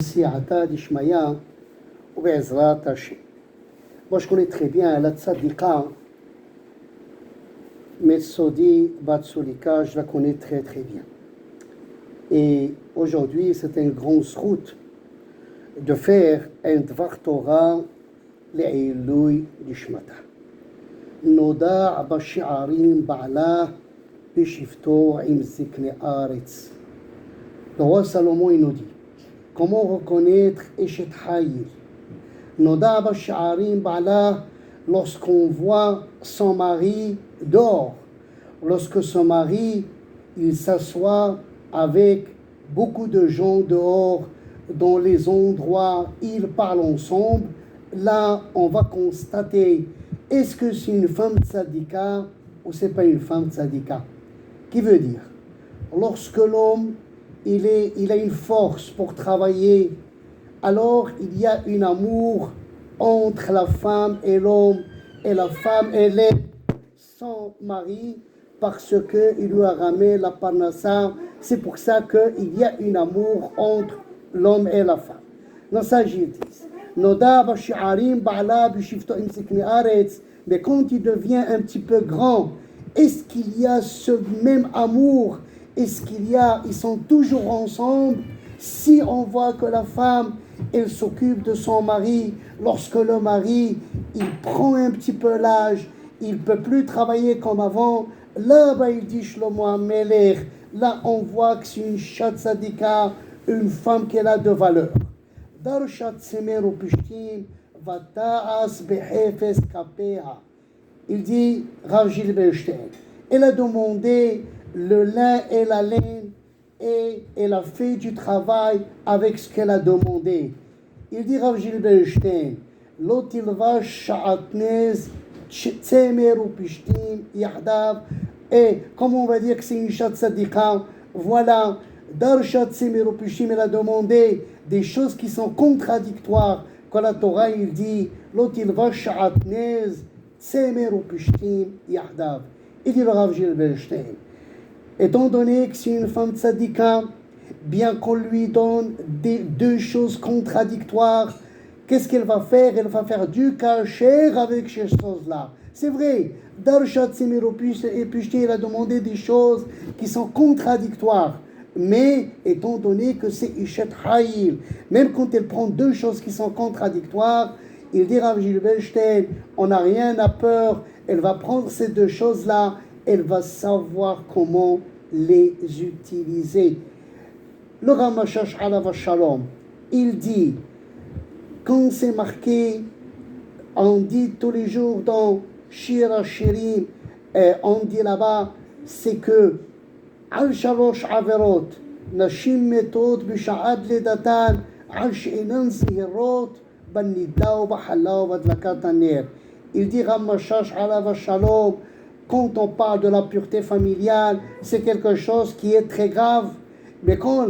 Siata d'Ishmaya ou Be'ezrat Hashem. Moi, je connais très bien la tzadika, Metsodi Batsulika, je la connais très très bien. Et aujourd'hui, c'est une grande route de faire un Dvar Torah Le'ilui d'Ishmata. Noda Bashi'arim Ba'ala Bishifto Im Zikne Aretz. Le roi Salomon, il nous dit comment reconnaître Eshet Hayil. Noda Bashi'arim Ba'ala, lorsqu'on voit son mari dehors, lorsque son mari il s'assoit avec beaucoup de gens dehors, dans les endroits, ils parlent ensemble, là on va constater est-ce que c'est une femme tzadika ou c'est pas une femme tzadika. Qui veut dire, lorsque l'homme il a une force pour travailler, alors il y a un amour entre la femme et l'homme, et la femme elle est son mari parce qu'il lui a ramené la parnassa. C'est pour ça qu'il y a un amour entre l'homme et la femme. Non, ça j'y dis. Noda bashi'arim ba'ala bishifto imsikni aretz. Mais quand il devient un petit peu grand, est-ce qu'il y a ce même amour? Est-ce ils sont toujours ensemble? Si on voit que la femme, elle s'occupe de son mari, lorsque le mari, il prend un petit peu l'âge, il ne peut plus travailler comme avant, là, il dit Shlomo HaMelech, là, on voit que c'est une chat tzadika, une femme qui a de valeur. Darshat semer ou pishtim, vata'as behefes kapeha. Il dit, Rav Gilles Bernstein, elle a demandé le lin et la laine, et elle a fait du travail avec ce qu'elle a demandé. Il dit Rav Gilles Bernstein, Lotilva sha'atnez tsemer ou pishtim yahdav. Et comment on va dire que c'est une chat tzadika? Voilà, Darshat tsemer ou pishtim, elle a demandé des choses qui sont contradictoires. Quand la Torah il dit Lotilva sha'atnez tsemer ou pishtim yahdav. Il dit le Rav Gilles Bernstein, étant donné que c'est une femme tzadika, bien qu'on lui donne deux choses contradictoires, qu'est-ce qu'elle va faire? Elle va faire du kasher avec ces choses-là. C'est vrai, Darshat Semer et Pishti, elle a demandé des choses qui sont contradictoires. Mais étant donné que c'est Ishet Hayil, même quand elle prend deux choses qui sont contradictoires, il dit Rav Gilles Bernstein, on n'a rien à peur, elle va prendre ces deux choses-là, elle va savoir comment les utiliser. Le Ramashash Alav Shalom, il dit, quand c'est marqué, on dit tous les jours dans Shir HaShirim, on dit là-bas, c'est que Al Shalosh Averot, Nashim Metot Bisha'ad Ledatan, Al She'inan Zihirot, Banida Bahalla Badlakat Aner. Il dit Ramashash Alav Shalom, quand on parle de la pureté familiale, c'est quelque chose qui est très grave. Mais quand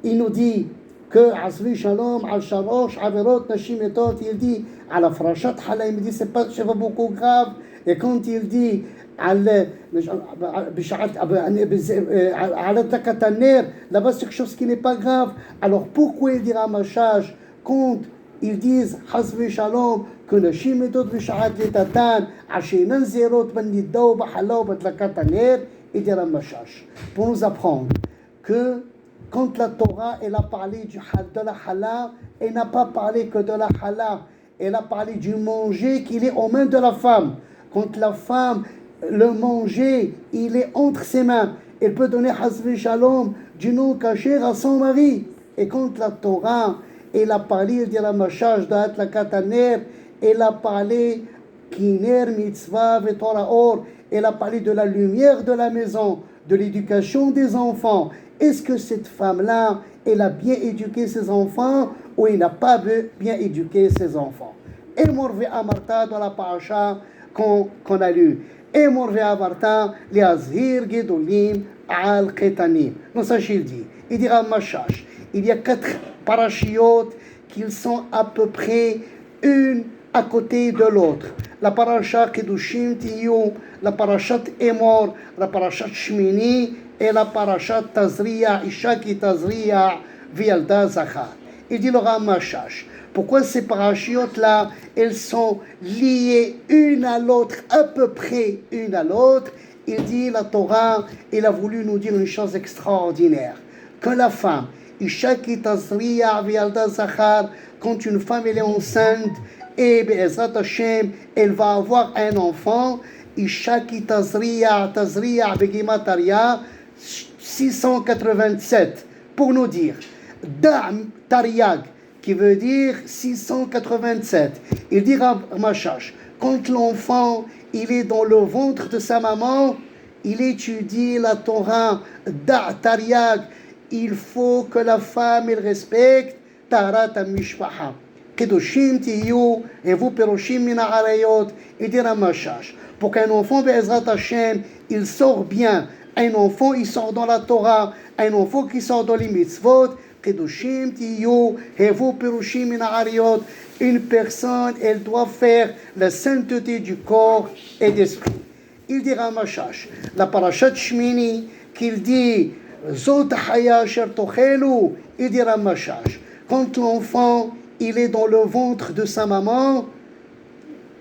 il nous dit que Asri Shalom, Al Shalosh, Averot, Nashim Etot, il dit à la Frachat Hala, il me dit c'est pas beaucoup grave. Et quand il dit là-bas c'est quelque chose qui n'est pas grave. Alors pourquoi il dira Machage quand ils disent Hasvi Shalom que le Shimetot Vishahat Letatan Ashenan Zerot Banidao Bahalaw Batlakataner et dira Machage pour nous apprendre que quand la Torah elle a parlé de la Hala, elle n'a pas parlé que de la Hala, elle a parlé du manger qui est aux mains de la femme. Quand la femme, le manger, il est entre ses mains. Elle peut donner Hasvi Shalom du nom caché à son mari. Et quand la Torah, elle a parlé de la Machage d'At la Kataner, elle a parlé Kiner Mitzvah Vetora Or, elle a parlé de la lumière de la maison, de l'éducation des enfants. Est-ce que cette femme-là, elle a bien éduqué ses enfants ou elle n'a pas bien éduqué ses enfants? Et Morve Amarta dans la paracha qu'on a lu. Et Morve Amarta, les Azhir Gedolim al Ketanim. Non, ça il dit. Il dira Machash. Il y a 4 parachiotes qui sont à peu près une à côté de l'autre. La paracha Kedushim Tiyu, la parachat Emor, la parachat Shmini et la parachat Tazria, Isha qui Tazria Vialda Zachar. Il dit le Ramachash. Pourquoi ces parachutes-là, elles sont liées une à l'autre, à peu près une à l'autre? Il dit, la Torah, il a voulu nous dire une chose extraordinaire. Que la femme, Isha ki tazriya vialda Zachar, quand une femme elle est enceinte, et Be'ezrat Hashem, elle va avoir un enfant, Isha ki tazriya be'gimataria, 687, pour nous dire, Da'am Tariag, qui veut dire 687. Il dit Ramachash, quand l'enfant il est dans le ventre de sa maman, il étudie la Torah Tariag. Il faut que la femme elle respecte Tarat HaMishpaha. Kedoshim tiyu evu peroshim min ha'arayot. Il dit Ramachash, pour qu'un enfant Be'ezrat Hashem il sort bien. Un enfant il sort dans la Torah, un enfant qui sort dans les mitzvot. Kedoshim tiyu evu peroshim min ha'arayot. Une personne, elle doit faire la sainteté du corps et d'esprit. Il dit Ramachash, la parashat Shmini, qu'il dit Zot haya sher tochelu, il dit Ramachash, quand l'enfant il est dans le ventre de sa maman,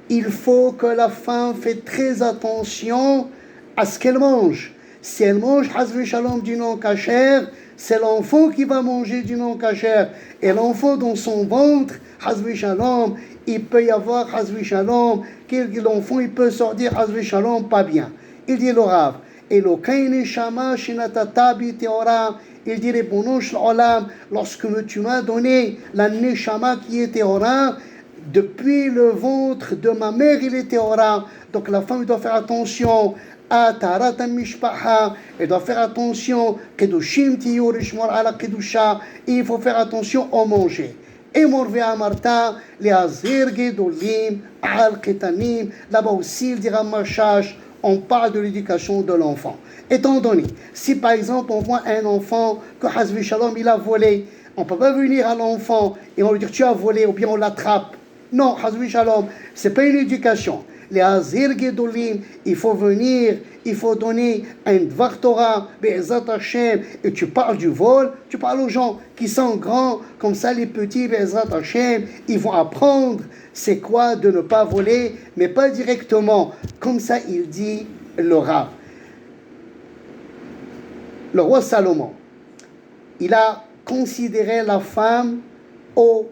il faut que la femme fait très attention à ce qu'elle mange. Si elle mange Hazvi Shalom du non kasher, c'est l'enfant qui va manger du non kasher. Et l'enfant dans son ventre, Hazvi Shalom, il peut y avoir Hazvi Shalom, l'enfant il peut sortir Hazvi Shalom pas bien. Il dit le Rav, Elokaini Shama Shinatata Bi Teora, il dit les bonosh l'olam, lorsque tu m'as donné la Neshama qui est Teora, depuis le ventre de ma mère il est Teora. Donc la femme doit faire attention à Tarat HaMishpaha, elle doit faire attention, Kedoshim tiyu rishmor ala Kedusha, il faut faire attention au manger. Et Morvé Amarta, les Azir Gedolim, Al Ketanim, là-bas aussi il dira Machash, on parle de l'éducation de l'enfant. Étant donné, si par exemple on voit un enfant que Hazvi Shalom il a volé, on ne peut pas venir à l'enfant et on lui dire tu as volé ou bien on l'attrape. Non, Hazvi Shalom, ce n'est pas une éducation. Les Azir Gedolim, il faut venir, il faut donner un Dvar Torah, Be'ezat Hashem, et tu parles du vol, tu parles aux gens qui sont grands, comme ça les petits, Be'ezat Hashem, ils vont apprendre c'est quoi de ne pas voler, mais pas directement. Comme ça il dit le Rav. Le roi Salomon, il a considéré la femme au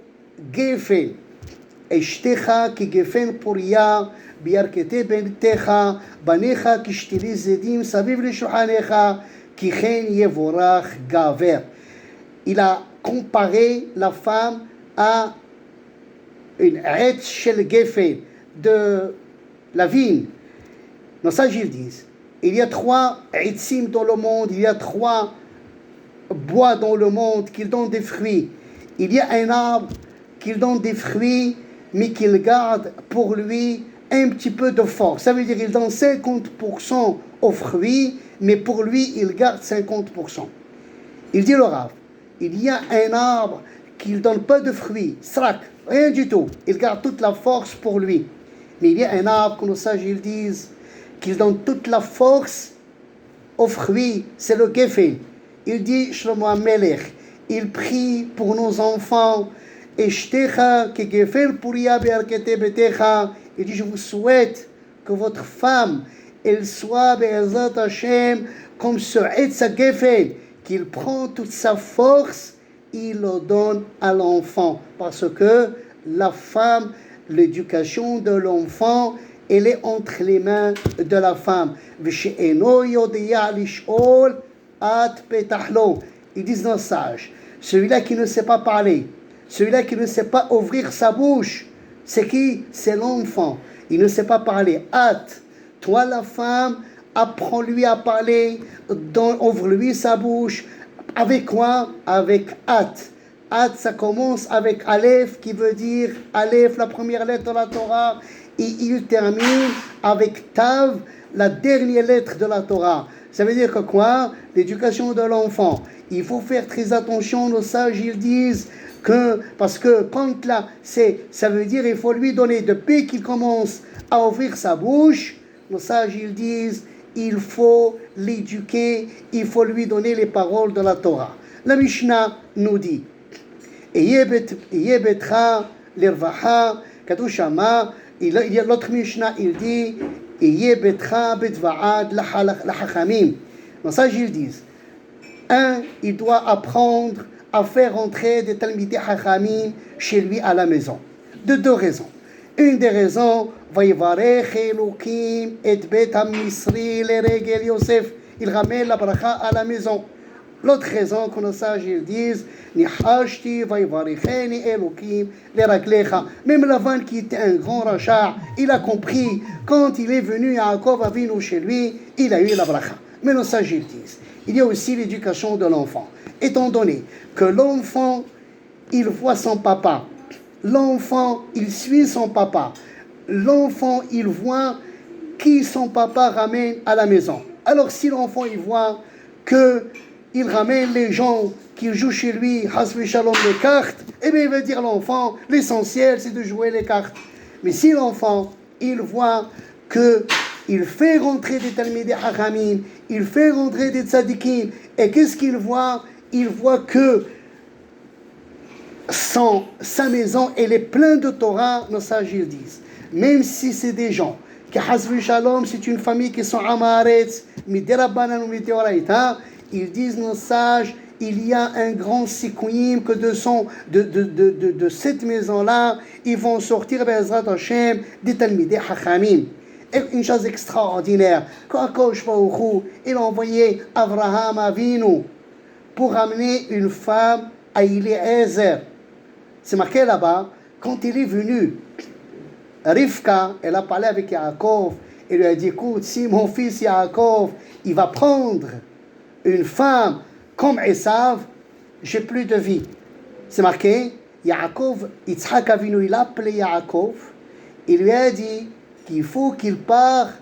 Gefen. Eshtecha ki Gefen Puriya, בירכתי בנתך, בניך כשתילי זדים, סביב לשולחניך, כי כן יבורך גבר. Il a comparé la femme à une עץ של גפן, de la vigne. Dans ça, ils disent, il y a 3 עצים dans le monde, il y a 3 bois dans le monde qui donnent des fruits. Il y a un arbre qui donne des fruits, mais qu'il garde pour lui un petit peu de force. Ça veut dire qu'il donne 50% aux fruits, mais pour lui, il garde 50%. Il dit le Rav, il y a un arbre qui ne donne pas de fruits, srak, rien du tout. Il garde toute la force pour lui. Mais il y a un arbre, comme nos sages ils disent, qu'il donne toute la force aux fruits, c'est le Gefen. Il dit, Shlomo HaMelech, il prie pour nos enfants, Eshtecha ke Gefen Puriya be'arkete betecha. Il dit, je vous souhaite que votre femme, elle soit, Be'ezat Hashem, comme ce Etz HaGefen, qu'il prend toute sa force, il le donne à l'enfant. Parce que la femme, l'éducation de l'enfant, elle est entre les mains de la femme. V'she'eno yodeya lish'ol at petahlo. Ils disent dans le sage, celui-là qui ne sait pas parler, celui-là qui ne sait pas ouvrir sa bouche, c'est qui? C'est l'enfant. Il ne sait pas parler. Hâte. Toi, la femme, apprends-lui à parler, ouvre-lui sa bouche. Avec quoi? Avec hâte. Hâte, ça commence avec Aleph, qui veut dire Aleph, la première lettre de la Torah, et il termine avec Tav, la dernière lettre de la Torah. Ça veut dire que quoi? L'éducation de l'enfant. Il faut faire très attention, nos sages, ils disent, parce que quand là, ça veut dire il faut lui donner, depuis qu'il commence à ouvrir sa bouche, nos sages ils disent, il faut l'éduquer, il faut lui donner les paroles de la Torah. La Mishnah nous dit Yebetra l'irvaha, Kadushama. Il y a l'autre Mishnah, il dit Yebetra bedvaad la hachamim. Dans ça, ils disent il doit apprendre à faire entrer des Talmidei Hachamim chez lui à la maison. De deux raisons. Une des raisons, Vayivarech Elokim et Bet HaMisri leregel Yosef. Il ramène la bracha à la maison. L'autre raison, que nos sages ils disent, Nihashti Vayivarecheni Elokim leraglecha. Même Lavan qui était un grand rachat, il a compris, quand il est venu à Yaakov Avinu chez lui, il a eu la bracha. Mais nos sages ils disent, il y a aussi l'éducation de l'enfant. Étant donné que l'enfant, il voit son papa, l'enfant, il suit son papa, l'enfant, il voit qui son papa ramène à la maison. Alors si l'enfant, il voit qu'il ramène les gens qui jouent chez lui, hasbi shalom, les cartes, eh bien il va dire l'enfant, l'essentiel c'est de jouer les cartes. Mais si l'enfant, il voit qu'il fait rentrer des Talmidei Hachamim, il fait rentrer des tzadikim, et qu'est-ce qu'il voit? Il voit que sa maison, elle est pleine de Torah, nos sages ils disent. Même si c'est des gens, qui hasbi shalom, c'est une famille qui sont amaretz, miderabanan ou mideoraita, ils disent nos sages, il y a un grand sikouim que de cette maison-là, ils vont sortir Be'ezrat Hashem des Talmidei Hachamim. Et une chose extraordinaire, quand Akadosh Baruch Hu, il a envoyé Avraham Avinu pour amener une femme à Eliezer. C'est marqué là-bas, quand il est venu, Rivka, elle a parlé avec Yaakov, et lui a dit, écoute, si mon fils Yaakov, il va prendre une femme comme Esav, j'ai plus de vie. C'est marqué, Yaakov, Yitzhak Avinu, il a appelé Yaakov, il lui a dit qu'il faut qu'il parte,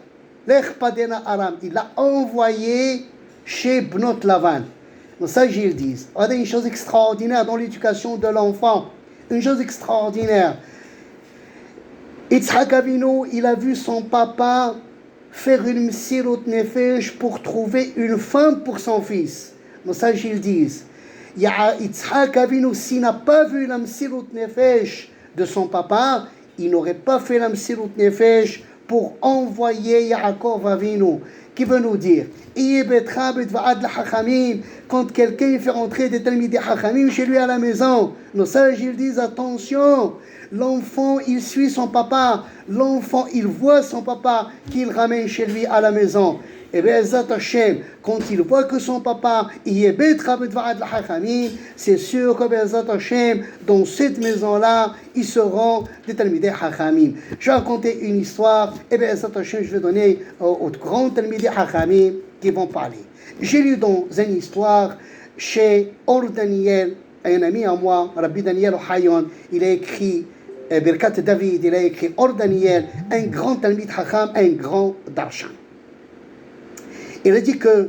Lech Padena Aram, il l'a envoyé chez Bnot Lavan. Donc ça, ils disent, regardez une chose extraordinaire dans l'éducation de l'enfant, une chose extraordinaire. Yitzhak Avinu, il a vu son papa faire une msirut nefesh pour trouver une femme pour son fils. Donc ça, ils disent, Yitzhak Avinu, s'il n'a pas vu la msirut nefesh de son papa, il n'aurait pas fait la msirut nefesh pour envoyer Yaakov Avinu. Qui veut nous dire, quand quelqu'un fait rentrer des Talmidei Hachamim chez lui à la maison, nos sages ils disent attention, l'enfant il suit son papa, l'enfant il voit son papa qu'il ramène chez lui à la maison. Et bien, Hashem, quand il voit que son papa c'est sûr que Be'ezat Hashem, dans cette maison-là, ils seront des Talmidei Hachamim. Je vais raconter une histoire, et Be'ezat Hashem, je vais donner aux grands Talmidei Hachamim qui vont parler. J'ai lu dans une histoire chez Or Daniel, un ami à moi, Rabbi Daniel Ohayon, il a écrit Birkat David, il a écrit Or Daniel, un grand Talmid Hacham, un grand Darshan. Il a dit que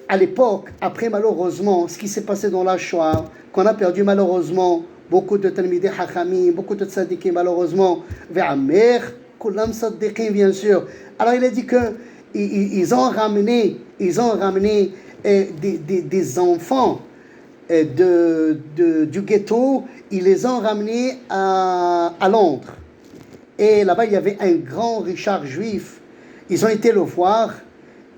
à l'époque, après malheureusement, ce qui s'est passé dans la Shoah, qu'on a perdu malheureusement beaucoup de Talmidei Hachamim, beaucoup de tzadikim malheureusement, Ve'amer, Kulam Tzadikim bien sûr. Alors il a dit que ils ont ramené des enfants du ghetto, ils les ont ramenés à Londres. Et là-bas il y avait un grand Richard juif. Ils ont été le voir.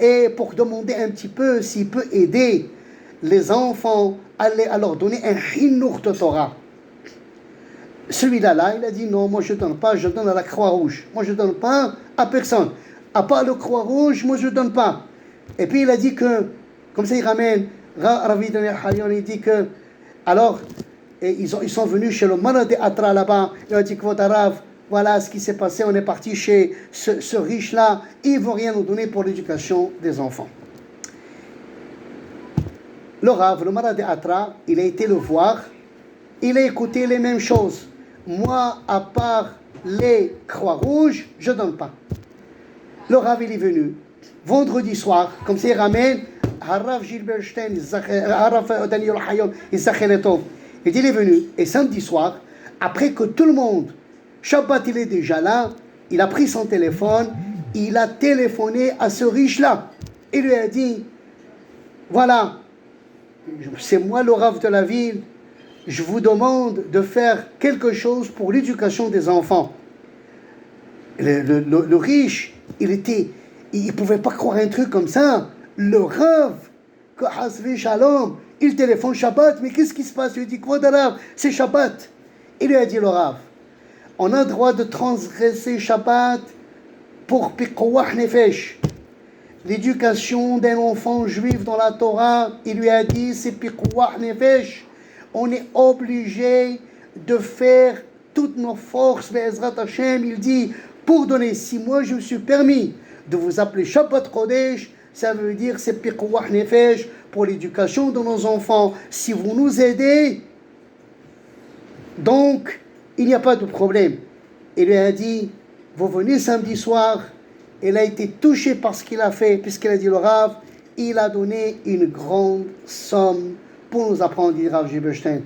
Et pour demander un petit peu s'il peut aider les enfants à leur donner un chinour de Torah. Celui-là, il a dit non, moi je ne donne pas, je donne à la Croix-Rouge. Moi je ne donne pas à personne. À part la Croix-Rouge, moi je ne donne pas. Et puis il a dit que, comme ça il ramène, Ravi Daniel Harion, il dit que, alors, ils sont venus chez le Maradé Atra là-bas, il a dit que votre Rav, voilà ce qui s'est passé, on est parti chez ce riche-là, il ne veut rien nous donner pour l'éducation des enfants. Le Rav, le Maradé Atra, il a été le voir, il a écouté les mêmes choses. Moi, à part les Croix-Rouges, je ne donne pas. Le Rav, il est venu, vendredi soir, comme ça il ramène, Harav Gilberstein, Harav Daniel Hayom, il est venu, et samedi soir, après que tout le monde, Shabbat il est déjà là, il a pris son téléphone, il a téléphoné à ce riche-là. Il lui a dit, voilà, c'est moi le Rav de la ville, je vous demande de faire quelque chose pour l'éducation des enfants. Le riche, il ne pouvait pas croire un truc comme ça. Le Rav, que Hasvi Shalom, il téléphone Shabbat, mais qu'est-ce qui se passe? Il lui dit, quoi de Rav? C'est Shabbat. Il lui a dit, le Rav, on a le droit de transgresser Shabbat pour Piqouah Nefesh. L'éducation d'un enfant juif dans la Torah, il lui a dit, c'est Piqouah Nefesh. On est obligé de faire toutes nos forces, Be'ezrat Hashem. Il dit, pour donner, si moi je me suis permis de vous appeler Shabbat Kodesh, ça veut dire c'est Piqouah Nefesh pour l'éducation de nos enfants. Si vous nous aidez, donc il n'y a pas de problème. Il lui a dit, vous venez samedi soir. Il a été touché par ce qu'il a fait, puisqu'il a dit le Rav, il a donné une grande somme pour nous apprendre, dit Rav Zilberstein.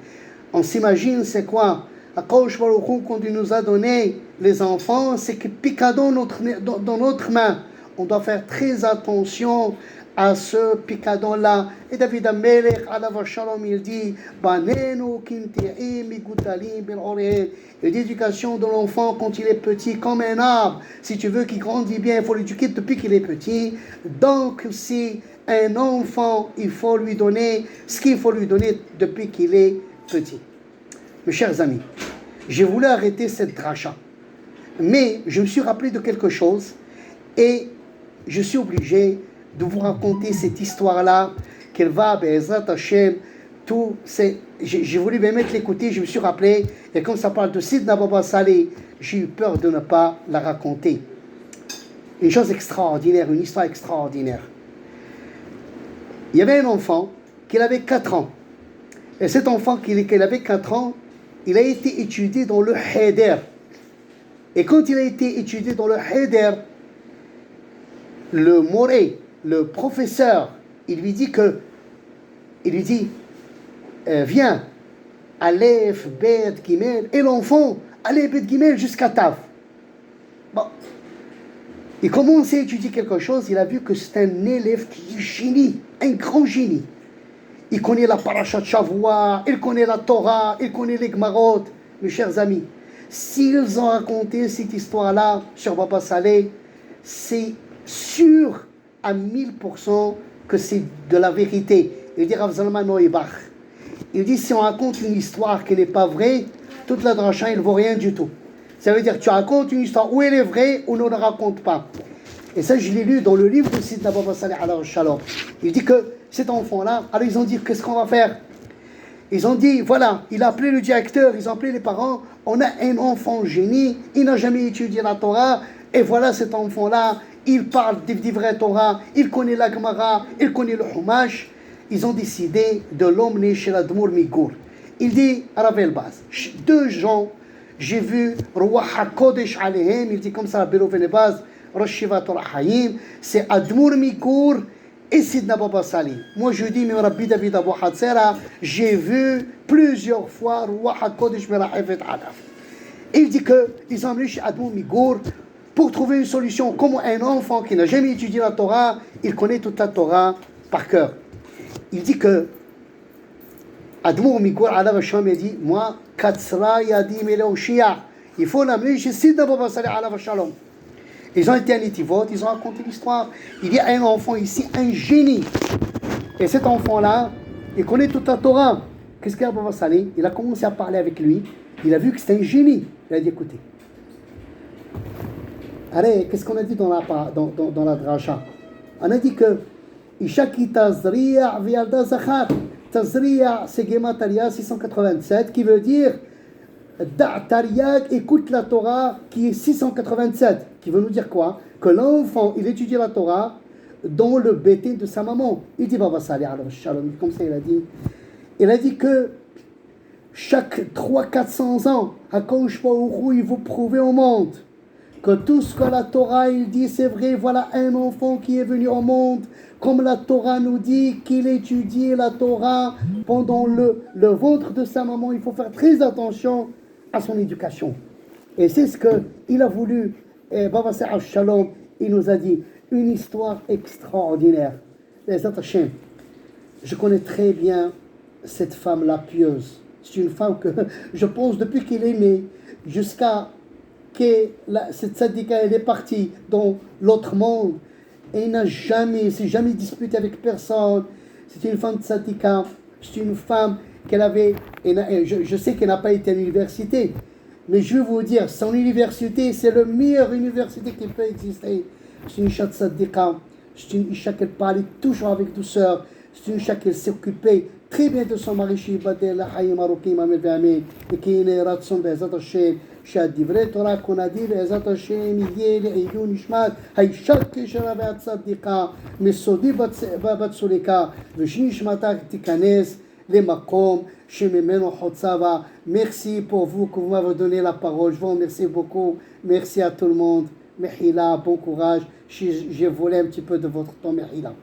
On s'imagine, c'est quoi? Akadosh Baruch Hu, quand il nous a donné les enfants, c'est que picadon dans notre main. On doit faire très attention à ce picadon-là. Et David Amelech, alav shalom, il dit, Banenu kinti'im migutalim bil orel. L'éducation de l'enfant quand il est petit, comme un arbre. Si tu veux qu'il grandisse bien, il faut l'éduquer depuis qu'il est petit. Donc, si un enfant, il faut lui donner ce qu'il faut lui donner depuis qu'il est petit. Mes chers amis, j'ai voulu arrêter cette dracha. Mais je me suis rappelé de quelque chose et je suis obligé de vous raconter cette histoire-là, qu'elle va, Be'ezrat Hashem, tout, j'ai voulu même l'écouter, je me suis rappelé, et comme ça parle de Sidna Baba Saleh, j'ai eu peur de ne pas la raconter. Une chose extraordinaire, une histoire extraordinaire. Il y avait un enfant qui avait 4 ans. Et cet enfant qui avait 4 ans, il a été étudié dans le Heder. Et quand il a été étudié dans le Heder, le moré, le professeur, il lui dit, viens, Aleph, Bet, Gimel, et l'enfant, Aleph, Bet, Gimel, jusqu'à Tav. Bon, il commence à étudier quelque chose, il a vu que c'est un élève qui est génie, un grand génie. Il connaît la Parashat Shavua, il connaît la Torah, il connaît les Gmarot. Mes chers amis, s'ils ont raconté cette histoire-là sur Baba Saleh, c'est sûr à 1000% que c'est de la vérité. Il dit Rav Zalman Auerbach. Il dit si on raconte une histoire qui n'est pas vraie, toute la dracha, il ne vaut rien du tout. Ça veut dire que tu racontes une histoire où elle est vraie ou on ne la raconte pas. Et ça, je l'ai lu dans le livre de Sidna Baba Saleh alav shalom. Il dit que cet enfant-là, alors ils ont dit qu'est-ce qu'on va faire? Ils ont dit voilà, il a appelé le directeur, ils ont appelé les parents. On a un enfant génie, il n'a jamais étudié la Torah, et voilà cet enfant-là. Il parle des vrais Torah, il connaît la Gemara, il connaît le Humash. Ils ont décidé de l'emmener chez l'Admour Migour. Il dit à Rav Elbaz, 2 gens, j'ai vu Ruach HaKodesh Alehem, il dit comme ça à Rav Elbaz, Rosh Shivat Torah Hayim, c'est Admour Migour et Sidna Baba Saleh. Moi je dis, mais Rabbi David Abou Hatzera, j'ai vu plusieurs fois Ruach HaKodesh Merachefet Adaf. Il dit qu'ils ont amené chez Admour Migour pour trouver une solution. Comment un enfant qui n'a jamais étudié la Torah, il connaît toute la Torah par cœur. Il dit que Admour Migour alav shalom a dit, moi, Katsra Yadim Eleo Shia, il faut l'amener chez Sidna Baba Saleh alav shalom. Ils ont été à Netivot, ils ont raconté l'histoire. Il y a un enfant ici, un génie. Et cet enfant-là, il connaît toute la Torah. Qu'est-ce qu'il y a Baba Saleh? Il a commencé à parler avec lui. Il a vu que c'était un génie. Il a dit, écoutez. Allez, qu'est-ce qu'on a dit dans la dracha? On a dit que Isha ki tazriya v'yalda zachar. Tazriya, c'est Gemataria 687, qui veut dire Da'tariak, écoute la Torah, qui est 687, qui veut nous dire quoi? Que l'enfant, il étudie la Torah dans le bété de sa maman. Il dit Baba Saleh alav shalom, comme ça il a dit que chaque 300-400 ans, Akadosh Baruch Hu, il vous prouver au monde que tout ce que la Torah il dit c'est vrai. Voilà un enfant qui est venu au monde, comme la Torah nous dit qu'il étudie la Torah pendant le ventre de sa maman. Il faut faire très attention à son éducation. Et c'est ce qu'il a voulu. Et Baba Saleh Shalom, il nous a dit une histoire extraordinaire. Les Hashem. Je connais très bien cette femme-là pieuse. C'est une femme que je pense depuis qu'elle est née jusqu'à que cette tzadika elle est partie dans l'autre monde. Elle n'a jamais, s'est jamais disputée avec personne. C'est une femme tzadika. C'est une femme qu'elle avait. Je sais qu'elle n'a pas été à l'université, mais je vais vous dire, son université, c'est la meilleure université qui peut exister. C'est une isha tzadika. C'est une isha qui parlait toujours avec douceur. C'est une isha qui s'occupait très bien de son mari, שיבדל לחיים ארוכים אמן ואמן, וכי הנה רצון בעזרת השם שהדברי תורה כונדי בעזרת השם יהיה לעילוי נשמת האישה כשרה והצדיקה מסודי בצוריקה ושנשמתה תיכנס למקום שממנו חוצבה. Merci pour vous que vous m'avez donné la parole. Je vous remercie beaucoup. Merci à tout le monde. Mehila, bon courage. Je voulais un petit peu de votre temps, Mehila.